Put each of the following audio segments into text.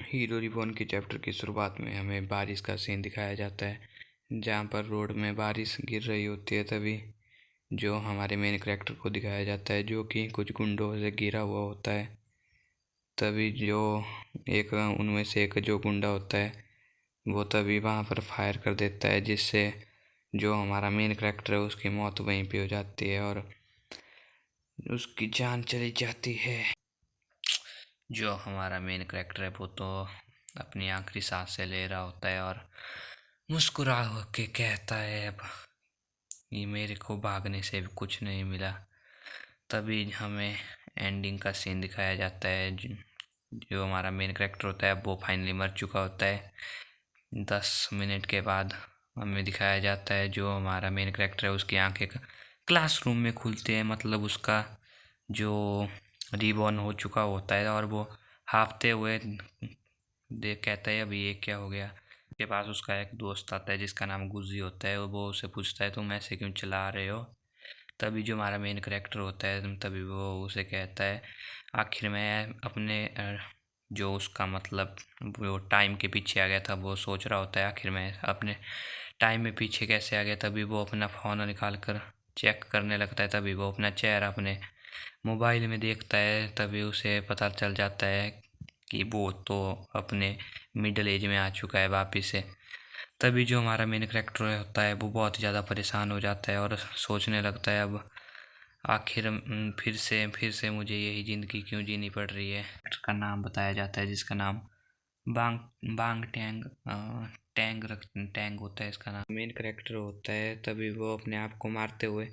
Hero reborn के chapter की शुरुआत में हमें बारिश का सीन दिखाया जाता है, जहाँ पर रोड में बारिश गिर रही होती है। तभी जो हमारे मेन कैरेक्टर को दिखाया जाता है, जो कि कुछ गुंडों से घिरा हुआ होता है। तभी जो एक उनमें से एक जो गुंडा होता है, वो तभी वहाँ पर फायर कर देता है, जिससे जो हमारा मेन कैरेक्टर है उसकी मौत वहीं पे हो जाती है और उसकी जान चली जाती है। जो हमारा मेन कैरेक्टर है वो तो अपनी आखिरी सांसें ले रहा होता है और मुस्कुरा के कहता है, अब ये मेरे को भागने से भी कुछ नहीं मिला। तभी हमें एंडिंग का सीन दिखाया जाता है। जो हमारा मेन कैरेक्टर होता है वो फाइनली मर चुका होता है। 10 मिनट के बाद हमें दिखाया जाता है जो हमारा मेन कैरेक्टर है उसकी आंखें क्लासरूम में खुलती है, मतलब उसका जो रिबॉर्न हो चुका होता है और वो हाँफते हुए देख कहता है, अभी ये क्या हो गया। के पास उसका एक दोस्त आता है जिसका नाम गुजी होता है। वो उसे पूछता है, तुम ऐसे क्यों चला रहे हो। तभी जो हमारा मेन कैरेक्टर होता है तभी वो उसे कहता है, आखिर में अपने जो उसका मतलब वो टाइम के पीछे आ गया था, वो सोच रहा होता है आखिर में अपने टाइम में पीछे कैसे आ गया। तभी वो अपना फ़ोन निकाल कर चेक करने लगता है। तभी वो अपना चेहरा अपने मोबाइल में देखता है। तभी उसे पता चल जाता है कि वो तो अपने मिडिल एज में आ चुका है वापिस से। तभी जो हमारा मेन कैरेक्टर होता है वो बहुत ही ज़्यादा परेशान हो जाता है और सोचने लगता है, अब आखिर फिर से मुझे यही ज़िंदगी क्यों जीनी पड़ रही है। का नाम बताया जाता है जिसका नाम बांग बांग टैंग टैंग होता है इसका नाम। मेन कैरेक्टर होता है तभी वो अपने आप को मारते हुए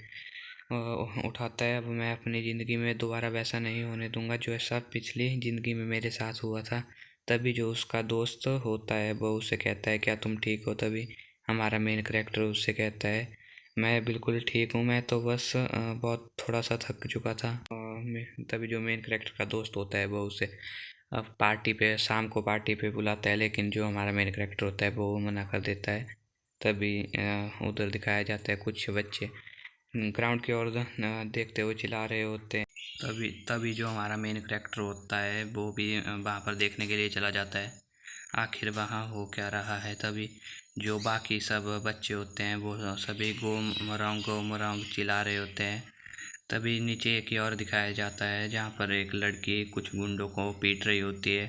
उठाता है, अब मैं अपनी ज़िंदगी में दोबारा वैसा नहीं होने दूंगा जो ऐसा पिछली ज़िंदगी में मेरे साथ हुआ था। तभी जो उसका दोस्त होता है वो उससे कहता है, क्या तुम ठीक हो। तभी हमारा मेन कैरेक्टर उससे कहता है, मैं बिल्कुल ठीक हूँ, मैं तो बस बहुत थोड़ा सा थक चुका था। तभी जो मेन कैरेक्टर का दोस्त होता है वो उसे अब पार्टी पे शाम को पार्टी पे बुलाता है, लेकिन जो हमारा मेन कैरेक्टर होता है वो मना कर देता है। तभी उधर दिखाया जाता है कुछ बच्चे ग्राउंड की ओर देखते हुए चिल्ला रहे होते हैं। तभी जो हमारा मेन कैरेक्टर होता है वो भी वहाँ पर देखने के लिए चला जाता है, आखिर वहाँ हो क्या रहा है। तभी जो बाकी सब बच्चे होते हैं वो सभी गो मरांग चिल्ला रहे होते हैं। तभी नीचे की ओर दिखाया जाता है जहाँ पर एक लड़की कुछ गुंडों को पीट रही होती है।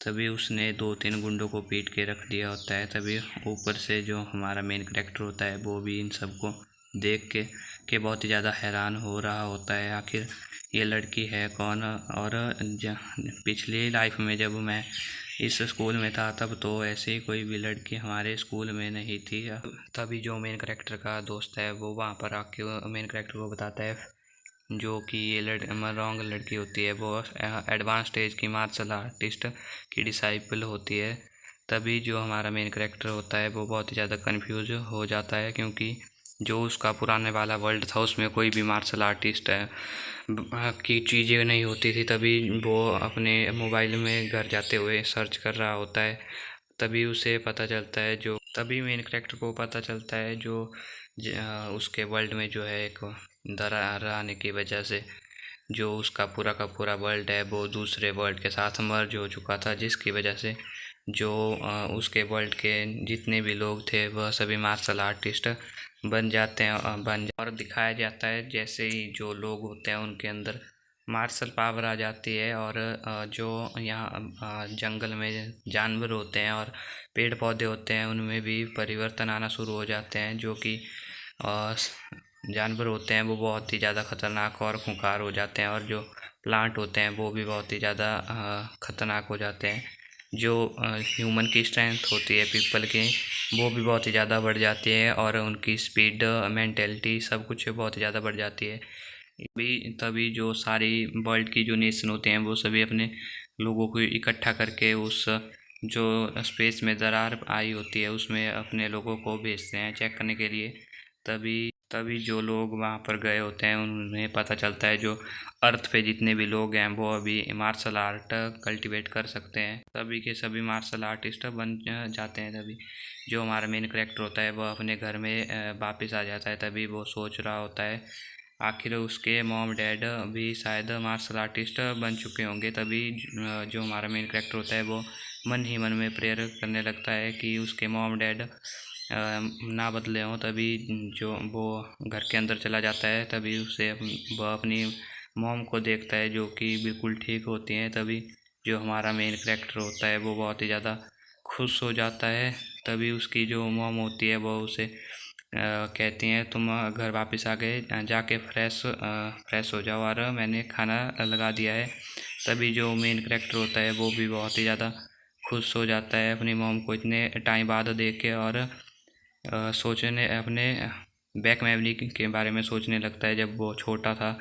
तभी उसने 2-3 गुंडों को पीट के रख दिया होता है। तभी ऊपर से जो हमारा मेन कैरेक्टर होता है वो भी इन सबको देख के बहुत ही ज़्यादा हैरान हो रहा होता है, आखिर ये लड़की है कौन। और पिछली लाइफ में जब मैं इस स्कूल में था तब तो ऐसी कोई भी लड़की हमारे स्कूल में नहीं थी। तभी जो मेन कैरेक्टर का दोस्त है वो वहाँ पर आके मेन कैरेक्टर को बताता है जो कि ये रॉन्ग लड़की होती है वो एडवांस स्टेज की मार्शल आर्टिस्ट की डिसाइपल होती है। तभी जो हमारा मेन कैरेक्टर होता है वो बहुत ही ज़्यादा कंफ्यूज हो जाता है, क्योंकि जो उसका पुराने वाला वर्ल्ड था उसमें कोई भी मार्शल आर्टिस्ट की चीज़ें नहीं होती थी। तभी वो अपने मोबाइल में घर जाते हुए सर्च कर रहा होता है। तभी उसे पता चलता है तभी मेन कैरेक्टर को पता चलता है उसके वर्ल्ड में जो है एक दरार आने की वजह से जो उसका पूरा का पूरा वर्ल्ड है वो दूसरे वर्ल्ड के साथ मर्ज हो चुका था, जिसकी वजह से जो उसके वर्ल्ड के जितने भी लोग थे वह सभी मार्शल आर्टिस्ट बन जाते हैं और दिखाया जाता है जैसे ही जो लोग होते हैं उनके अंदर मार्शल पावर आ जाती है। और जो यहाँ जंगल में जानवर होते हैं और पेड़ पौधे होते हैं उनमें भी परिवर्तन आना शुरू हो जाते हैं। जो कि जानवर होते हैं वो बहुत ही ज़्यादा खतरनाक और खूंखार हो जाते हैं, और जो प्लांट होते हैं वो भी बहुत ही ज़्यादा खतरनाक हो जाते हैं। जो ह्यूमन की स्ट्रेंथ होती है पीपल की वो भी बहुत ही ज़्यादा बढ़ जाती है, और उनकी स्पीड मेंटेलिटी सब कुछ बहुत ही ज़्यादा बढ़ जाती है। तभी जो सारी वर्ल्ड की जो नेशन होते हैं वो सभी अपने लोगों को इकट्ठा करके उस जो स्पेस में दरार आई होती है उसमें अपने लोगों को भेजते हैं चेक करने के लिए। तभी जो लोग वहाँ पर गए होते हैं उन्हें पता चलता है जो अर्थ पे जितने भी लोग हैं वो अभी मार्शल आर्ट कल्टीवेट कर सकते हैं। तभी के सभी मार्शल आर्टिस्ट बन जाते हैं। तभी जो हमारा मेन कैरेक्टर होता है वह अपने घर में वापस आ जाता है। तभी वो सोच रहा होता है आखिर उसके मॉम डैड भी शायद मार्शल आर्टिस्ट बन चुके होंगे। तभी जो हमारा मेन कैरेक्टर होता है वो मन ही मन में प्रेयर करने लगता है कि उसके मॉम डैड ना बदले हों। तभी जो वो घर के अंदर चला जाता है, तभी उसे वह अपनी मॉम को देखता है जो कि बिल्कुल ठीक होती हैं। तभी जो हमारा मेन कैरेक्टर होता है वो बहुत ही ज़्यादा खुश हो जाता है। तभी उसकी जो मॉम होती है वो उसे कहती हैं तुम घर वापस आ गए, जाके फ्रेश हो जाओ और मैंने खाना लगा दिया है। तभी जो मेन कैरेक्टर होता है वो भी बहुत ही ज़्यादा खुश हो जाता है अपनी मॉम को इतने टाइम बाद देख के, और सोचने अपने बैक मेमोरी के बारे में सोचने लगता है जब वो छोटा था।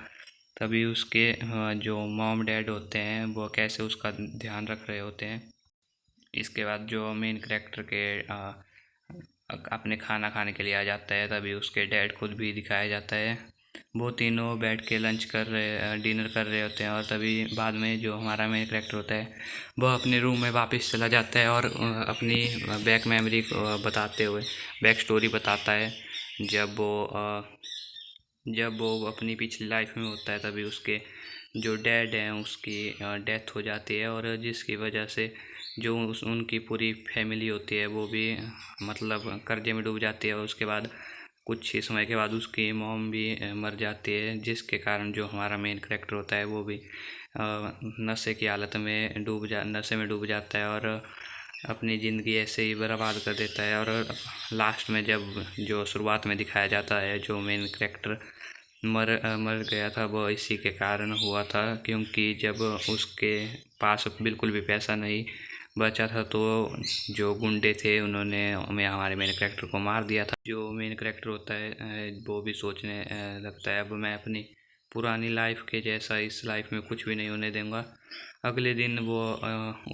तभी उसके जो मॉम डैड होते हैं वो कैसे उसका ध्यान रख रहे होते हैं। इसके बाद जो मेन कैरेक्टर के अपने खाना खाने के लिए आ जाता है, तभी उसके डैड खुद भी दिखाया जाता है। वो तीनों बैठ के डिनर कर रहे होते हैं, और तभी बाद में जो हमारा मेन कैरेक्टर होता है वह अपने रूम में वापस चला जाता है और अपनी बैक मेमोरी को बताते हुए बैक स्टोरी बताता है। जब वो अपनी पिछली लाइफ में होता है, तभी उसके जो डैड हैं उसकी डेथ हो जाती है, और जिसकी वजह से जो उनकी पूरी फैमिली होती है वो भी मतलब कर्जे में डूब जाती है। और उसके बाद कुछ ही समय के बाद उसकी मॉम भी मर जाती है, जिसके कारण जो हमारा मेन कैरेक्टर होता है वो भी नशे की हालत में नशे में डूब जाता है और अपनी ज़िंदगी ऐसे ही बर्बाद कर देता है। और लास्ट में जब जो शुरुआत में दिखाया जाता है जो मेन कैरेक्टर मर गया था, वो इसी के कारण हुआ था, क्योंकि जब उसके पास बिल्कुल भी पैसा नहीं बचा था तो जो गुंडे थे उन्होंने हमारे मेन कैरेक्टर को मार दिया था। जो मेन कैरेक्टर होता है वो भी सोचने लगता है अब मैं अपनी पुरानी लाइफ के जैसा इस लाइफ में कुछ भी नहीं होने दूंगा। अगले दिन वो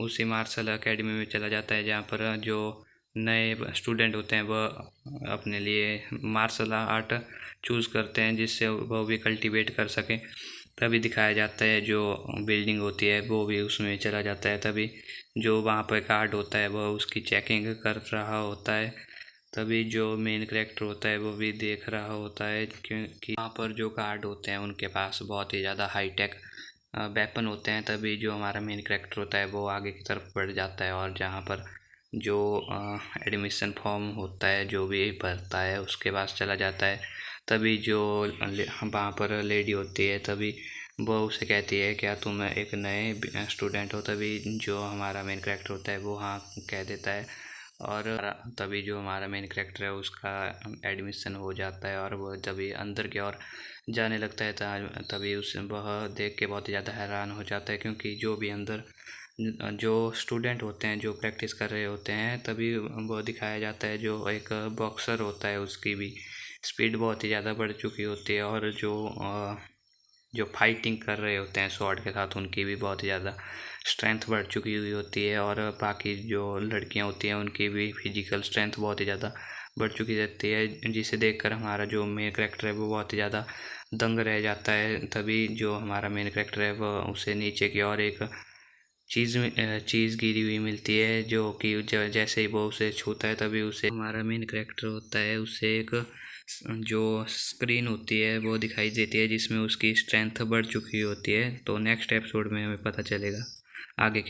उसी मार्शल एकेडमी में चला जाता है जहाँ पर जो नए स्टूडेंट होते हैं वह अपने लिए मार्शल आर्ट चूज़ करते हैं जिससे वो भी कल्टीवेट कर सकें। तभी दिखाया जाता है जो बिल्डिंग होती है वो भी उसमें चला जाता है। तभी जो वहाँ पर गार्ड होता है वह उसकी चेकिंग कर रहा होता है। तभी जो मेन कैरेक्टर होता है वो भी देख रहा होता है, क्योंकि वहाँ पर जो गार्ड होते हैं उनके पास बहुत ही ज़्यादा हाईटेक वेपन होते हैं। तभी जो हमारा मेन कैरेक्टर होता है वो आगे की तरफ बढ़ जाता है, और जहाँ पर जो एडमिशन फॉर्म होता है जो भी भरता है उसके पास चला जाता है। तभी जो वहाँ पर लेडी होती है तभी वो उसे कहती है क्या तुम एक नए स्टूडेंट हो। तभी जो हमारा मेन कैरेक्टर होता है वो हाँ कह देता है, और तभी जो हमारा मेन कैरेक्टर है उसका एडमिशन हो जाता है और वो तभी अंदर की ओर जाने लगता है। तभी वह देख के बहुत ही ज़्यादा हैरान हो जाता है, क्योंकि जो भी अंदर जो स्टूडेंट होते हैं जो प्रैक्टिस कर रहे होते हैं, तभी वो दिखाया जाता है जो एक बॉक्सर होता है उसकी भी स्पीड बहुत ही ज़्यादा बढ़ चुकी होती है, और जो फाइटिंग कर रहे होते हैं स्वॉर्ड के साथ उनकी भी बहुत ही ज़्यादा स्ट्रेंथ बढ़ चुकी हुई होती है। और बाकी जो लड़कियां होती हैं उनकी भी फिजिकल स्ट्रेंथ बहुत ही ज़्यादा बढ़ चुकी रहती है, जिसे देखकर हमारा जो मेन कैरेक्टर है वो बहुत ही ज़्यादा दंग रह जाता है। तभी जो हमारा मेन कैरेक्टर है वह उसे नीचे की ओर एक चीज़ गिरी हुई मिलती है, जो कि जैसे ही वो उसे छूता है तभी उसे हमारा मेन कैरेक्टर होता है उसे एक जो स्क्रीन होती है वो दिखाई देती है जिसमें उसकी स्ट्रेंथ बढ़ चुकी होती है। तो नेक्स्ट एपिसोड में हमें पता चलेगा आगे